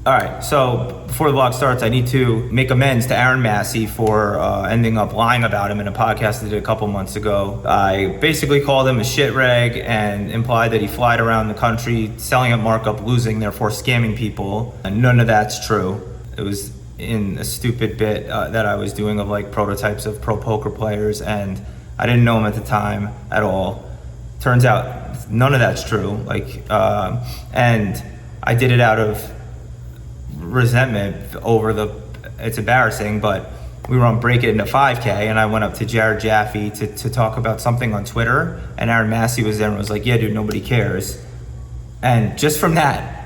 All right, so before the vlog starts, I need to make amends to Aaron Massey for ending up lying about him in a podcast I did a couple months ago. I basically called him a shit rag and implied that he flied around the country selling at markup, losing, therefore scamming people. And none of that's true. It was in a stupid bit that I was doing of like prototypes of pro poker players, and I didn't know him at the time at all. Turns out none of that's true. And I did it out of resentment over it's embarrassing, but we were on Break It Into 5K, and I went up to Jared Jaffe to talk about something on Twitter, and Aaron Massey was there and was like, yeah, dude, nobody cares. And just from that,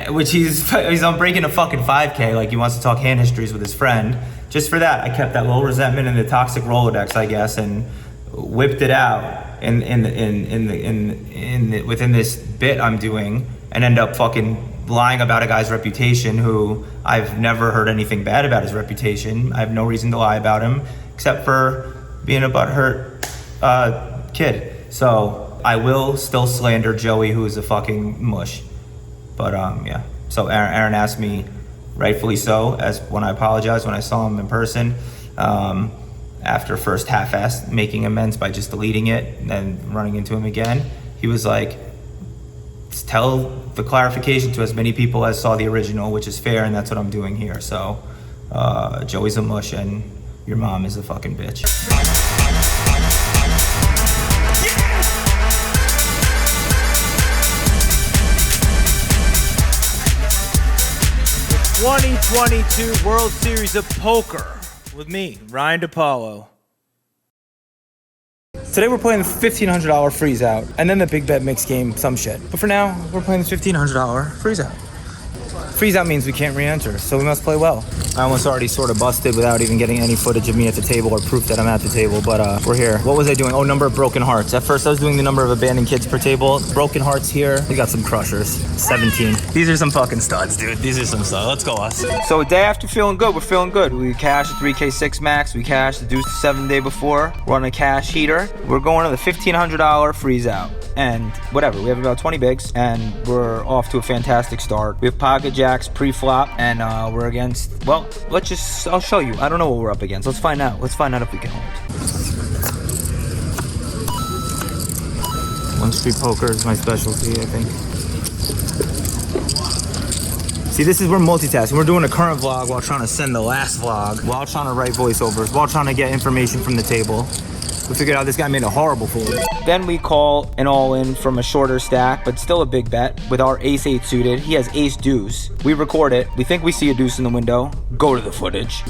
which he's on Break Into fucking 5K, like he wants to talk hand histories with his friend, just for that, I kept that little resentment in the toxic Rolodex, I guess, and whipped it out within this bit I'm doing, and end up fucking lying about a guy's reputation who I've never heard anything bad about his reputation. I have no reason to lie about him except for being a butthurt kid. So I will still slander Joey, who is a fucking mush. But yeah. So Aaron asked me, rightfully so, as when I apologized when I saw him in person, after first half-assed making amends by just deleting it and then running into him again. He was like, tell the clarification to as many people as saw the original, which is fair, and that's what I'm doing here. So Joey's a mush and your mom is a fucking bitch. 2022 World Series of Poker with me, Ryan Depaulo. Today we're playing the $1,500 Freezeout, and then the big bet mixed game, some shit. But for now, we're playing the $1,500 Freezeout. Freezeout means we can't re-enter, so we must play well. I almost already sort of busted without even getting any footage of me at the table or proof that I'm at the table, but we're here. What was I doing? Oh, number of broken hearts. At first I was doing the number of abandoned kids per table. Broken hearts here. We got some crushers. 17. These are some fucking studs, dude. These are some studs. Let's go, us. So a day after feeling good, we're feeling good. We cashed the 3K6 max. We cashed the deuce 7 day before. We're on a cash heater. We're going to the $1,500 Freezeout. And whatever, we have about 20 bigs, and we're off to a fantastic start. We have pocket jacks pre-flop, and we're against, well, I'll show you. I don't know what we're up against. Let's find out. Let's find out if we can hold. One street poker is my specialty, I think. See, this is we're multitasking. We're doing a current vlog while trying to send the last vlog, while trying to write voiceovers, while trying to get information from the table. We figured out this guy made a horrible fool. Then we call an all-in from a shorter stack, but still a big bet, with our ace-8 suited. He has ace-deuce. We record it. We think we see a deuce in the window. Go to the footage.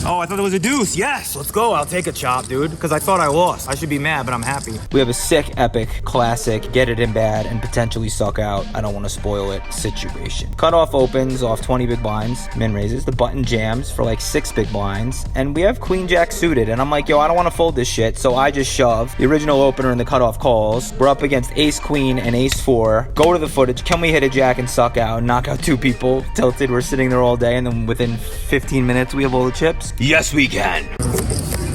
Oh, I thought it was a deuce. Yes, let's go. I'll take a chop, dude, because I thought I lost. I should be mad, but I'm happy. We have a sick, epic, classic, get it in bad and potentially suck out, I don't want to spoil it situation. Cutoff opens off 20 big blinds, min raises. The button jams for like 6 big blinds, and we have queen jack suited, and I'm like, yo, I don't want to fold this shit, so I just shove. The original opener and the cutoff calls. We're up against ace queen and ace 4. Go to the footage. Can we hit a jack and suck out and knock out 2 people? Tilted, we're sitting there all day, and then within 15 minutes we have all the chips. Yes, we can.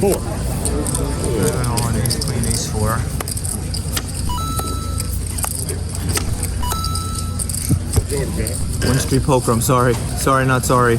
4. On ace queen, ace 4. One street poker, I'm sorry. Sorry, not sorry.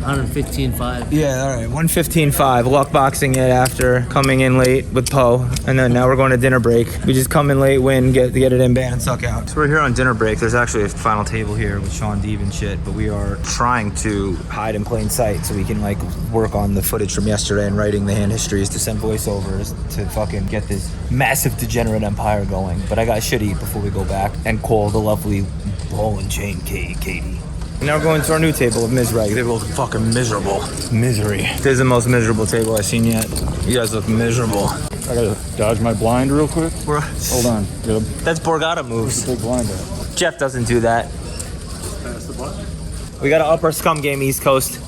115.5. Yeah, all right. 115.5. Luck boxing it after coming in late with Poe, and then now we're going to dinner break. We just come in late, win, get it in bad, and suck out. So we're here on dinner break. There's actually a final table here with Sean Deeb and shit, but we are trying to hide in plain sight so we can like work on the footage from yesterday and writing the hand histories to send voiceovers to fucking get this massive degenerate empire going. But I got shit to eat before we go back and call the lovely ball and chain Katie. Now we're going to our new table of Mizrag. They both fucking miserable. Misery. This is the most miserable table I've seen yet. You guys look miserable. I gotta dodge my blind real quick. Hold on. That's Borgata moves. Big blind out. Jeff doesn't do that. Pass the button. We gotta up our scum game East Coast.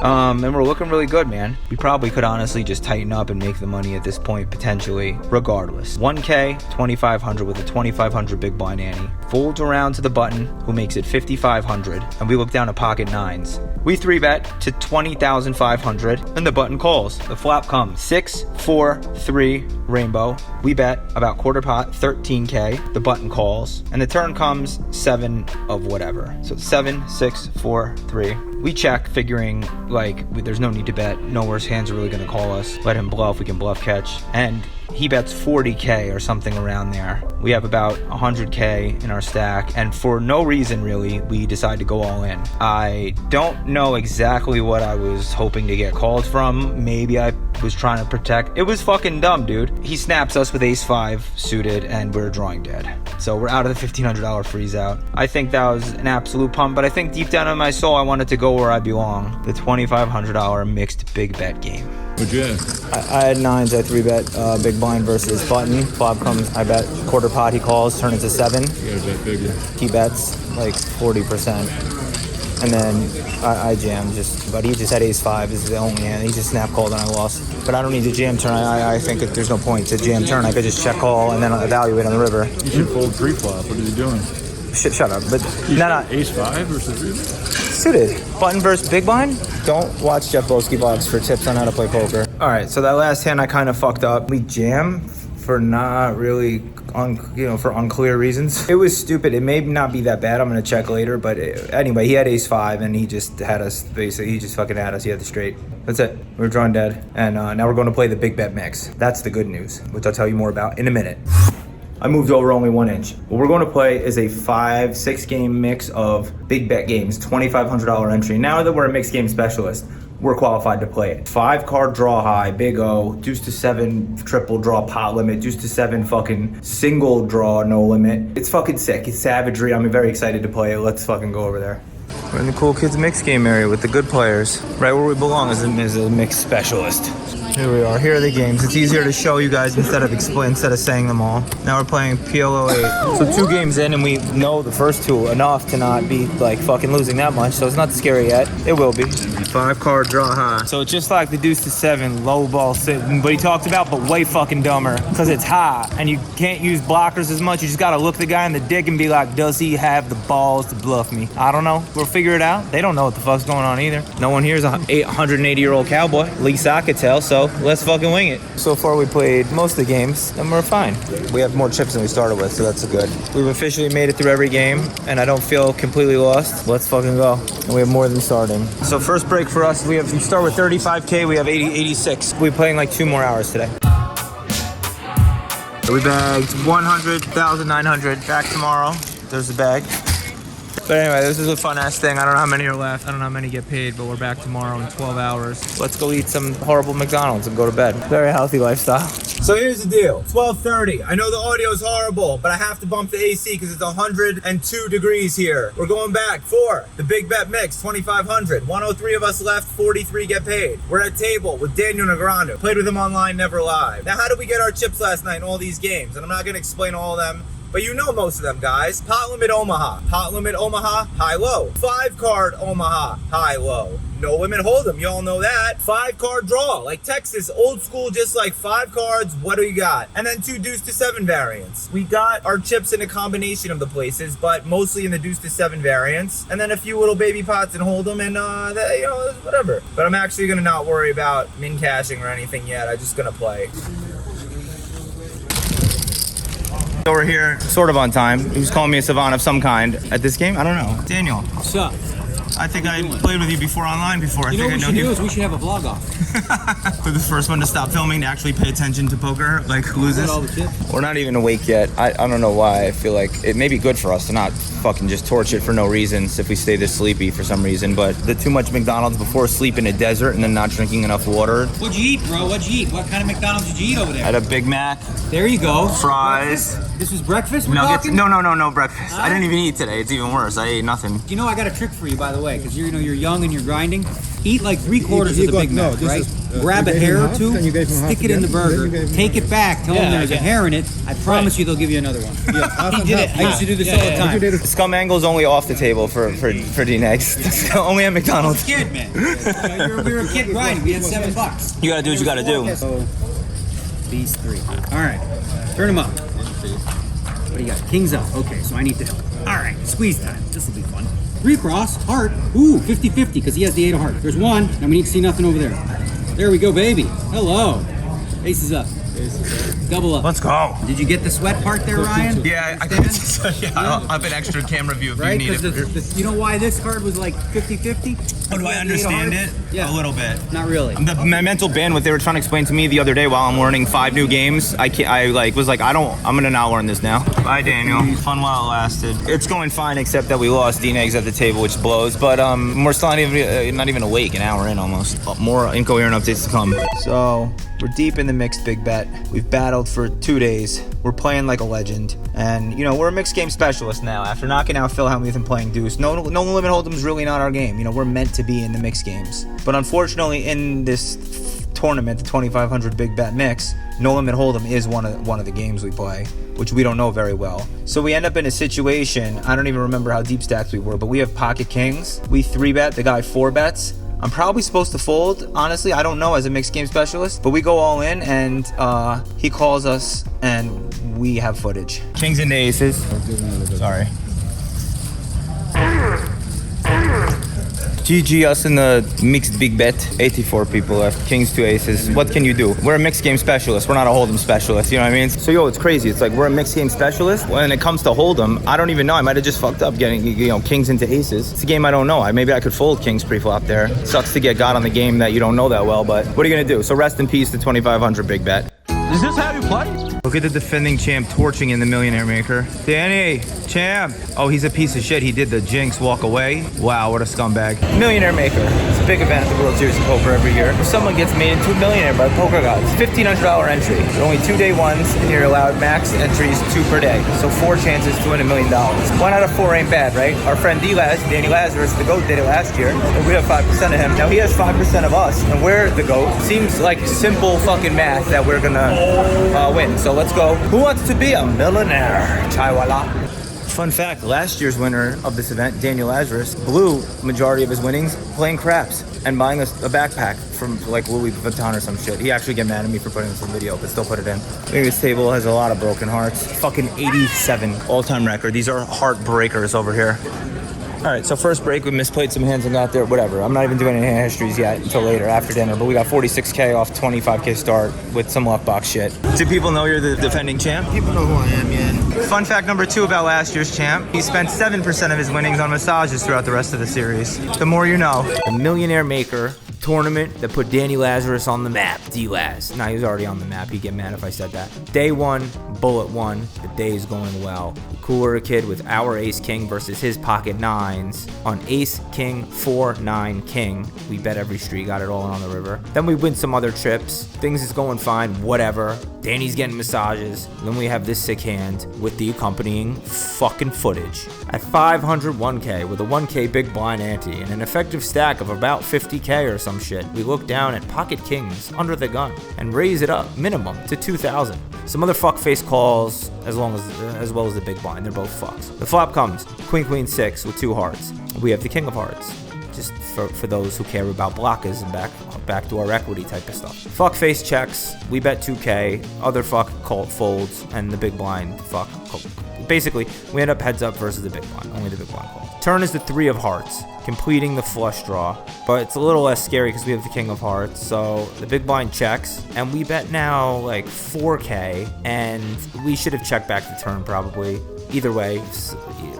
And we're looking really good, man. We probably could honestly just tighten up and make the money at this point, potentially, regardless. 1K, 2,500 with a 2,500 big blind ante. folds around to the button, who makes it 5,500, and we look down at pocket 9s. We 3-bet to 20,500, and the button calls. The flop comes 6, 4, 3, rainbow. We bet about quarter pot, 13K. The button calls, and the turn comes 7 of whatever. So 7, 6, 4, 3. We check, figuring like there's no need to bet. No worse hands are really gonna call us. Let him bluff. We can bluff catch, and he bets 40K or something around there. We have about 100K in our stack, and for no reason really, we decide to go all in. I don't know exactly what I was hoping to get called from. Maybe I was trying to protect. It was fucking dumb, dude. He snaps us with ace-5 suited, and we're drawing dead. So we're out of the $1,500 freeze out. I think that was an absolute pump, but I think deep down in my soul, I wanted to go where I belong. The $2,500 mixed big bet game. What'd you have? I had 9s, I 3-bet big blind versus button. Flop comes, I bet quarter pot, he calls, turn it to 7. You gotta bet bigger. He bets like 40%. And then I jammed, but he just had ace-5 is the only hand. He just snap called and I lost. But I don't need to jam turn. I think that there's no point to jam turn. I could just check call and then evaluate on the river. You should fold pre-flop. What are you doing? Shut up. But no. Ace-5 versus river? Suited. Button versus big blind? Don't watch Jeff Boski vlogs for tips on how to play poker. All right, so that last hand I kind of fucked up. We jam for not really, for unclear reasons. It was stupid. It may not be that bad. I'm gonna check later, but anyway, he had ace-5 and he just had us, basically, he just fucking had us. He had the straight. That's it. We were drawing dead. And now we're gonna play the big bet mix. That's the good news, which I'll tell you more about in a minute. I moved over only 1 inch. What we're going to play is a 5-6 game mix of big bet games, $2,500 entry. Now that we're a mixed game specialist, we're qualified to play it. 5 card draw high, big O, deuce to 7 triple draw pot limit, deuce to 7 fucking single draw no limit. It's fucking sick. It's savagery. I'm very excited to play it. Let's fucking go over there. We're in the cool kids mix game area with the good players, right where we belong as a mix specialist. Here we are. Here are the games. It's easier to show you guys instead of saying them all. Now we're playing PLO 8. So 2 games in, and we know the first 2 enough to not be like fucking losing that much. So it's not scary yet. It will be. 5 card draw high. So it's just like the deuce to 7 low ball sit, but he talked about, but way fucking dumber because it's high and you can't use blockers as much. You just gotta look the guy in the dick and be like, does he have the balls to bluff me? I don't know. We'll figure it out. They don't know what the fuck's going on either. No one here is a 180-year-old cowboy. At least I could tell. So let's fucking wing it. So far we played most of the games and we're fine. We have more chips than we started with, so that's good. We've officially made it through every game and I don't feel completely lost. Let's fucking go. And we have more than starting. So first break for us, we start with 35K, we have 86. We're playing like 2 more hours today. So we bagged 100,900 back tomorrow. There's the bag. But anyway, this is a fun ass thing. I don't know how many are left. I don't know how many get paid, but we're back tomorrow in 12 hours. Let's go eat some horrible McDonald's and go to bed. Very healthy lifestyle. So here's the deal. 12:30. I know the audio is horrible, but I have to bump the AC because it's 102 degrees here. We're going back for the big bet mix, 2,500. 103 of us left, 43 get paid. We're at table with Daniel Negreanu. Played with him online, never live. Now, how did we get our chips last night in all these games? And I'm not going to explain all of them, but you know most of them, guys. Pot limit Omaha. Pot limit Omaha, high-low. 5 card Omaha, high-low. No limit hold'em, y'all know that. 5 card draw, like Texas, old school, just like 5 cards, what do you got? And then 2 deuce to 7 variants. We got our chips in a combination of the places, but mostly in the deuce to 7 variants. And then a few little baby pots and hold'em and whatever. But I'm actually gonna not worry about min cashing or anything yet. I'm just gonna play. So we're here, sort of on time. He was calling me a savant of some kind at this game. I don't know. Daniel. What's up? I think I played with you before online before. You know what we should do is we should have a vlog off. We're the first one to stop filming to actually pay attention to poker, like who loses. All the chips. We're not even awake yet. I don't know why. I feel like it may be good for us to not fucking just torch it for no reasons if we stay this sleepy for some reason. But the too much McDonald's before sleep in a desert and then not drinking enough water. What'd you eat, bro? What'd you eat? What kind of McDonald's did you eat over there? I had a Big Mac. There you go. Fries. Breakfast? This was breakfast we're Nuggets. talking? No breakfast. I didn't even eat today. It's even worse. I ate nothing. You know, I got a trick for you, by the way, because you're young and you're grinding. Eat like 3/4 of the Big Mac, right? Grab a hair or 2, stick it in the burger, take it back, tell them there's a hair in it. I promise you they'll give you another one. Yeah, he did it. I used to do this all the time. Scum angle's only off the table for Dnegs. Only at McDonald's. Kid, man. We were a kid grinding. We had $7. You gotta do what you gotta do. So, these 3. All right, turn them up. What do you got? King's up. Okay, so I need to help. All right, squeeze time. This will be fun. 3 cross, heart. Ooh, 50-50 because he has the 8 of heart. There's 1. Now we need to see nothing over there. There we go, baby. Hello. Ace is up. Double up. Let's go. Did you get the sweat part there, Ryan? Yeah, I could. Yeah, I'll have an extra camera view if Right? you need it. Because you know why this card was like 50-50? Oh, do I understand it? Yeah. A little bit. Not really. My mental bandwidth they were trying to explain to me the other day while I'm learning 5 new games. I'm gonna not learn this now. Bye, Daniel. Fun while it lasted. It's going fine except that we lost Dnegs at the table, which blows. But we're still not even awake, an hour in almost. More incoherent updates to come. So we're deep in the mixed big bet. We've battled for 2 days. We're playing like a legend. And, you know, we're a mixed game specialist now. After knocking out Phil Hellmuth and playing Deuce, no limit hold'em's really not our game. You know, we're meant to be in the mixed games. But unfortunately, in this tournament, the 2500 big bet mix, no limit hold'em is one of the games we play, which we don't know very well. So we end up in a situation, I don't even remember how deep stacks we were, but we have pocket kings. We 3-bet, the guy 4-bets. I'm probably supposed to fold. Honestly, I don't know as a mixed game specialist, but we go all in and he calls us and we have footage. Kings and aces. Sorry. GG us in the mixed big bet. 84 people left. Kings 2 aces. What can you do? We're a mixed game specialist. We're not a hold'em specialist. You know what I mean? So yo, it's crazy. It's like we're a mixed game specialist. When it comes to hold'em, I don't even know. I might have just fucked up getting kings into aces. It's a game I don't know. Maybe I could fold kings pre-flop there. Sucks to get got on the game that you don't know that well, but what are you gonna do? So rest in peace to 2500 big bet. Is this how you play? Look at the defending champ torching in the Millionaire Maker. Danny, champ. Oh, he's a piece of shit. He did the jinx walk away. Wow, what a scumbag. Millionaire Maker. It's a big event at the World Series of Poker every year. Someone gets made into a millionaire by poker gods. $1,500 entry. There are only 2-day ones, and you're allowed max entries 2 per day. So 4 chances to win $1 million. 1 out of 4 ain't bad, right? Our friend Danny Lazarus, the GOAT, did it last year. And we have 5% of him. Now he has 5% of us, and we're the GOAT. Seems like simple fucking math that we're gonna win. So let's go. Who wants to be a millionaire? Chaiwala. Fun fact, last year's winner of this event, Daniel Lazarus, blew majority of his winnings playing craps and buying a backpack from like Louis Vuitton or some shit. He actually get mad at me for putting this in video, but still put it in. I think this table has a lot of broken hearts. Fucking 87 all-time record. These are heartbreakers over here. All right, so first break, we misplayed some hands and got there, whatever. I'm not even doing any hand histories yet until later, after dinner, but we got 46K off 25K start with some luck box shit. Do people know you're the defending champ? People know who I am, yeah. Fun fact number 2 about last year's champ. He spent 7% of his winnings on massages throughout the rest of the series. The more you know. The Millionaire Maker tournament that put Danny Lazarus on the map. D-Laz. Nah, he was already on the map. He'd get mad if I said that. Day 1, bullet 1. The day is going well. Cooler kid with our ace king versus his pocket 9s on ace king 4-9 king. We bet every street, got it all in on the river. Then we win some other trips. Things is going fine, whatever. Danny's getting massages. Then we have this sick hand with the accompanying fucking footage. At 501K with a 1K big blind ante and an effective stack of about 50K or some shit, we look down at pocket kings under the gun and raise it up minimum to 2,000. Some other fuckface calls as well as the big blind. They're both fucks. The flop comes queen 6 with 2 hearts. We have the king of hearts. Just for those who care about blockers and back to our equity type of stuff. Fuck face checks. We bet 2K. Other fuck call folds and the big blind fuck. Basically, we end up heads up versus the big blind. Only the big blind call. Turn is the 3 of hearts, completing the flush draw, but it's a little less scary because we have the king of hearts. So the big blind checks, and we bet now like 4K, and we should have checked back the turn probably. Either way,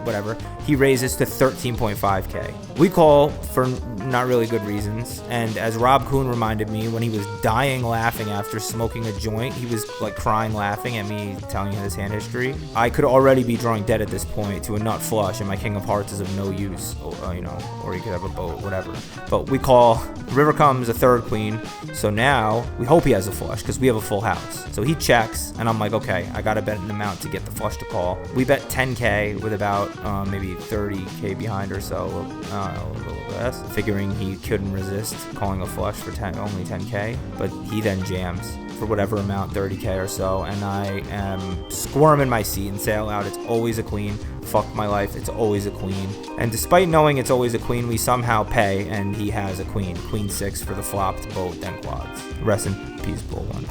whatever. He raises to 13.5K. We call for not really good reasons, and as Rob Kuhn reminded me when he was dying laughing after smoking a joint, he was like crying laughing at me telling him his hand history. I could already be drawing dead at this point to a nut flush, and my king of hearts is of no use, or he could have a boat, whatever. But we call, river comes a 3rd queen, so now we hope he has a flush because we have a full house. So he checks, and I'm like, okay, I gotta bet an amount to get the flush to call. We bet 10K with about maybe 30K behind or so, a little less, figuring he couldn't resist calling a flush for only 10K, but he then jams for whatever amount, 30K or so, and I am squirming my seat and say out loud, it's always a queen. Fuck my life, it's always a queen. And despite knowing it's always a queen, we somehow pay, and he has a queen. Queen 6 for the flopped boat, then quads. Rest in peace, Bull 1.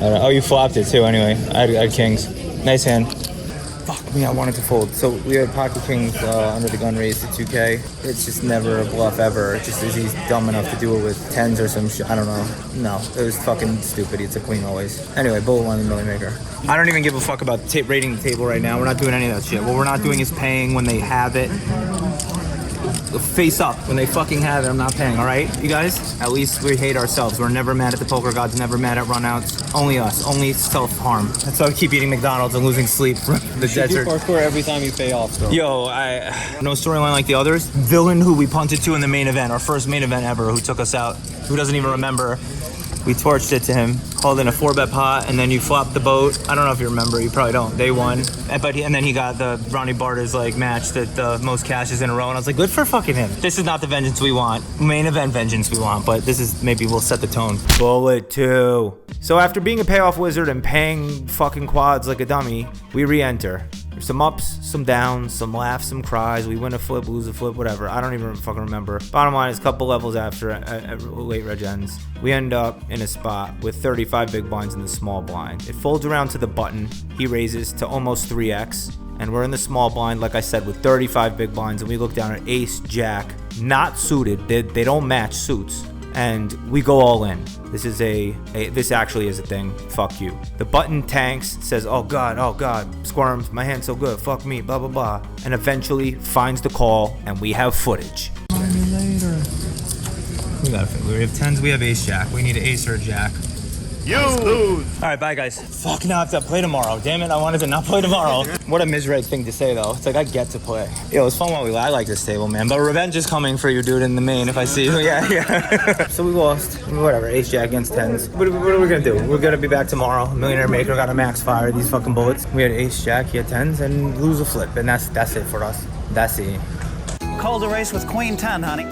Oh, you flopped it too anyway. I had kings. Nice hand. Fuck me, I wanted to fold. So we had pocket kings under the gun raise to 2K. It's just never a bluff ever. It's just is he's dumb enough to do it with tens or some shit. I don't know. No, it was fucking stupid. It's a queen always. Anyway, bullet one, the Million Maker. I don't even give a fuck about rating the table right now. We're not doing any of that shit. What we're not doing is paying when they have it. Face up. When they fucking have it, I'm not paying, all right? You guys? At least we hate ourselves. We're never mad at the poker gods, never mad at runouts. Only us. Only self-harm. That's why I keep eating McDonald's and losing sleep. The desert. Parkour every time you pay off, though. Yo, no storyline like the others. Villain who we punted to in the main event, our first main event ever, who took us out, who doesn't even remember. We torched it to him, called in a 4-bet pot, and then you flopped the boat. I don't know if you remember, you probably don't. They won, and then he got the Ronnie Barter's like match that the most cashes in a row, and I was like, good for fucking him. This is not the vengeance we want, main event vengeance we want, but this is, maybe we'll set the tone. Bullet 2. So after being a payoff wizard and paying fucking quads like a dummy, we re-enter. There's some ups, some downs, some laughs, some cries. We win a flip, lose a flip, whatever. I don't even fucking remember. Bottom line is a couple levels after late reg ends, we end up in a spot with 35 big blinds in the small blind. It folds around to the button. He raises to almost 3x. And we're in the small blind, like I said, with 35 big blinds. And we look down at ace, jack, not suited. They don't match suits. And we go all in. This actually is a thing. Fuck you. The button tanks, says, oh God, squirms, my hand's so good, fuck me, blah, blah, blah. And eventually finds the call, and we have footage. Call me later. We have tens, we have ace jack. We need an ace or a jack. You lose. All right, bye guys. Fuck, now I have to play tomorrow. Damn it, I wanted to not play tomorrow. What a misread thing to say though. It's like I get to play. Yo, it's fun while I like this table, man. But revenge is coming for you, dude, in the main if I see you. Yeah. So we lost. Whatever, ace jack against tens. What are we gonna do? We're gonna be back tomorrow. Millionaire Maker got a max fire, these fucking bullets. We had ace jack, he had tens, and lose a flip. And that's it for us. That's it. Called a race with Queen 10, honey.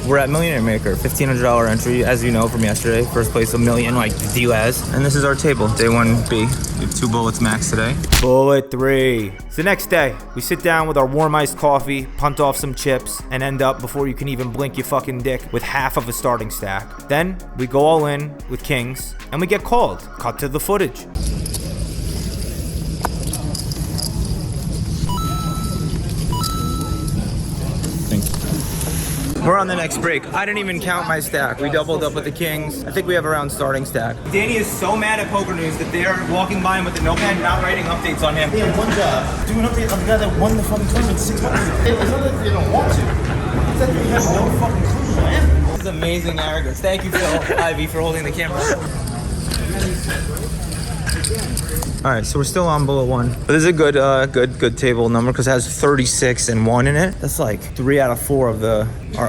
We're at Millionaire Maker, $1,500 entry, as you know from yesterday. First place, $1 million, like D-Laz. And this is our table, day 1B. We have 2 bullets max today. Bullet 3. It's the next day. We sit down with our warm iced coffee, punt off some chips, and end up, before you can even blink your fucking dick, with half of a starting stack. Then, we go all in with kings, and we get called. Cut to the footage. We're on the next break. I didn't even count my stack. We doubled up with the kings. I think we have around starting stack. Danny is so mad at Poker News that they are walking by him with the notepad, not writing updates on him. They have one job. Do an update on the guy that won the fucking tournament 6 months ago. It's not that they don't want to. It's that they have no fucking clue, man. This is amazing arrogance. Thank you, Phil Ivy, for holding the camera. All right, so we're still on bullet 1. But this is a good table number because it has 36 and 1 in it. That's like 3 out of 4 of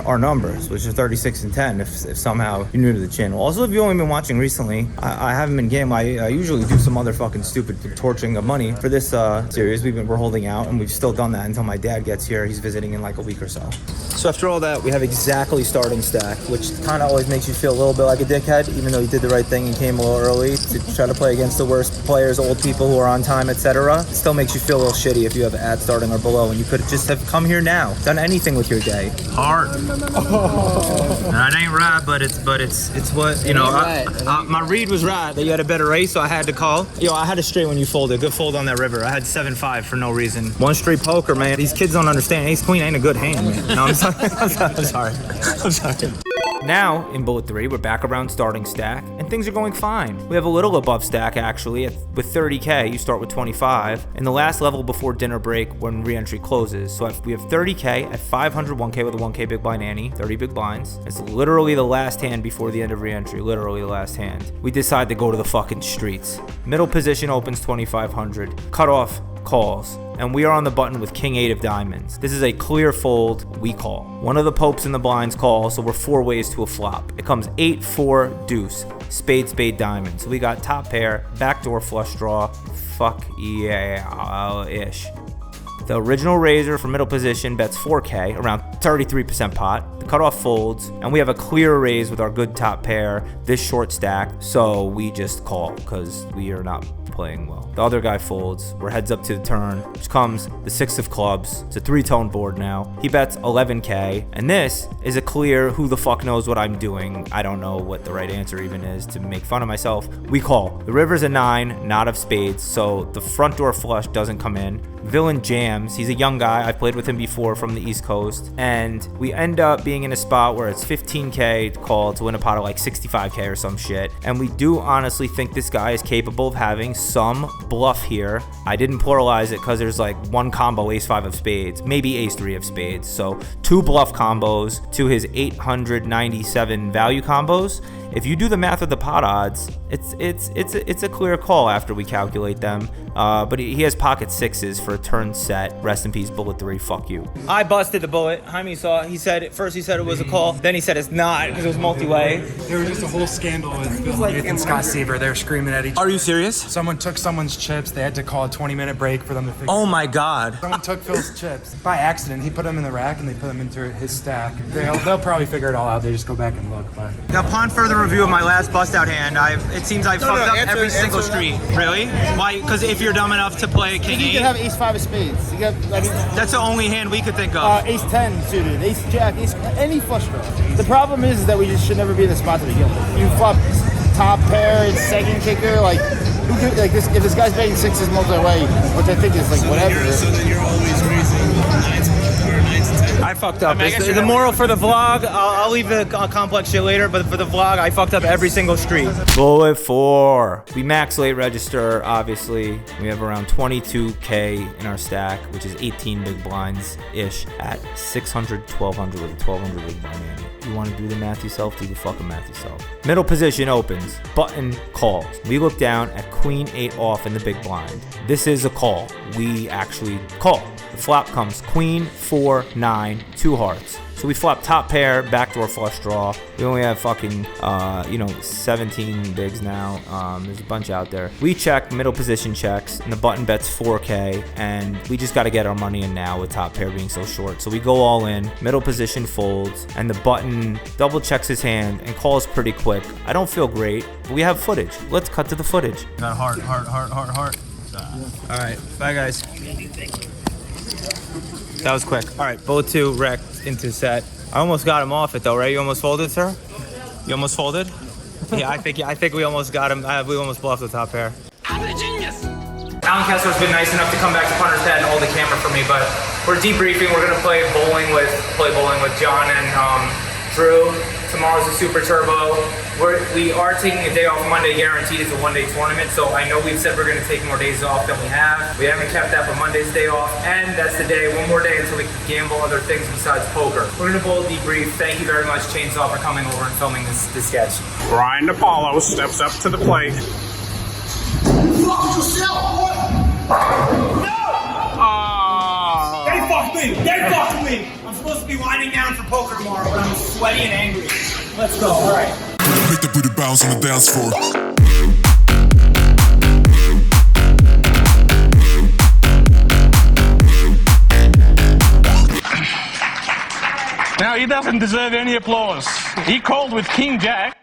our numbers, which are 36 and 10 if somehow you're new to the channel. Also, if you've only been watching recently, I haven't been game. I usually do some other fucking stupid torching of money. For this series, we're holding out, and we've still done that until my dad gets here. He's visiting in like a week or so. So after all that, we have exactly starting stack, which kind of always makes you feel a little bit like a dickhead, even though you did the right thing and came a little early to try to play against the worst players, old people who are on time, etc. It still makes you feel a little shitty if you have at starting or below, and you could just have come here now, done anything with your day. Hard. That ain't right, but it's what, you know, my read was right that you had a better race, so I had to call. Yo, I had a straight when you folded. Good fold on that river. I had 7-5 for no reason. One straight poker, man. These kids don't understand. Ace Queen ain't a good hand, man. No, I'm sorry. I'm sorry. Now, in bullet 3, we're back around starting stack, and things are going fine. We have a little above stack, actually. With 30K, you start with 25, and the last level before dinner break when re-entry closes. So we have 30K at 501K with a 1K big blind ante, 30 big blinds. It's literally the last hand before the end of re-entry, literally the last hand. We decide to go to the fucking streets. Middle position opens 2,500. Cutoff calls, and we are on the button with King 8 of diamonds. This is a clear fold, we call. One of the popes in the blinds call, so we're 4 ways to a flop. It comes 8-4 deuce, spade diamond. So we got top pair, backdoor flush draw, fuck yeah ish. The original raiser for middle position bets 4K, around 33% pot. The cutoff folds, and we have a clear raise with our good top pair, this short stack, so we just call because we are not playing well. The other guy folds. We're heads up to the turn, which comes the 6 of clubs. It's a 3-tone board now. He bets 11K, and this is a clear who the fuck knows what I'm doing. I don't know what the right answer even is to make fun of myself. We call. The river's a 9, not of spades, so the front door flush doesn't come in. Villain jams. He's a young guy. I've played with him before from the East Coast, and we end up being in a spot where it's 15K to call to win a pot of like 65K or some shit. And we do honestly think this guy is capable of having some bluff here. I didn't pluralize it because there's like one combo ace-5 of spades, maybe ace-3 of spades. So 2 bluff combos to his 897 value combos. If you do the math of the pot odds, it's a clear call after we calculate them. But he has pocket 6s for a turn set. Rest in peace, bullet 3. Fuck you. I busted the bullet. Jaime saw it. He said it first. He said it was a call. Then he said it's not because it was multi-way. There was just a whole scandal with Bill Smith and Scott Seaver. They were screaming at each other. Are you serious? Someone took someone's chips. They had to call a 20-minute break for them to fix Oh my God. Someone took Phil's chips by accident. He put them in the rack and they put them into his stack. They'll probably figure it all out. They just go back and look. But Now, upon further review of my last bust out hand, it seems I fucked up every single street. Really? Why? Because if you're dumb enough to play King 8, You can have ace-5 of spades. You got, I mean, that's the only hand we could think of. ace-10 suited, ace-jack, any flush draw. The problem is that we just should never be in the spot to begin with. You flop top pair and second kicker, like, this, if this guy's betting 6s multi-way, which I think is like whatever. So then you're always raising 9 to 10. I fucked up. The moral for the vlog, I'll leave the complex shit later, but for the vlog, I fucked up every single street. Bullet 4. We max late register, obviously. We have around 22K in our stack, which is 18 big blinds-ish at 600, 1200 with a 1200 big blind hand. You want to do the math yourself, do the fucking math yourself. Middle position opens, button calls. We look down at Queen 8 off in the big blind. This is a call. We actually call. The flop comes Queen 4 9 2 hearts. So we flop top pair, backdoor flush draw. We only have fucking 17 bigs now. There's a bunch out there. We check, middle position checks, and the button bets 4K, and we just got to get our money in now with top pair being so short. So we go all in, middle position folds, and the button double checks his hand and calls pretty quick. I don't feel great, but we have footage. Let's cut to the footage. Got heart. All right, bye guys. That was quick. All right, bullet 2 wrecked into set. I almost got him off it though, right? You almost folded, sir? You almost folded? Yeah, I think we almost got him. We almost bluffed the top pair. I'm a genius. Alan Kessler's been nice enough to come back to Punter's Head and hold the camera for me, but we're debriefing. We're gonna play bowling with John and Drew. Tomorrow's a Super Turbo. We are taking a day off Monday, guaranteed. It's a one-day tournament, so I know we've said we're going to take more days off than we have. We haven't kept that, but Monday's day off, and that's the day, one more day until we can gamble other things besides poker. We're going to bowl debrief. Thank you very much, Chainsaw, for coming over and filming this sketch. Brian Depaulo steps up to the plate. Fuck yourself, boy! Oh. They fucked me! They fucked me! I'm supposed to be winding down for poker tomorrow, but I'm sweaty and angry. Let's go. All right. Make the booty bounce on the dance floor. Now he doesn't deserve any applause. He called with King Jack.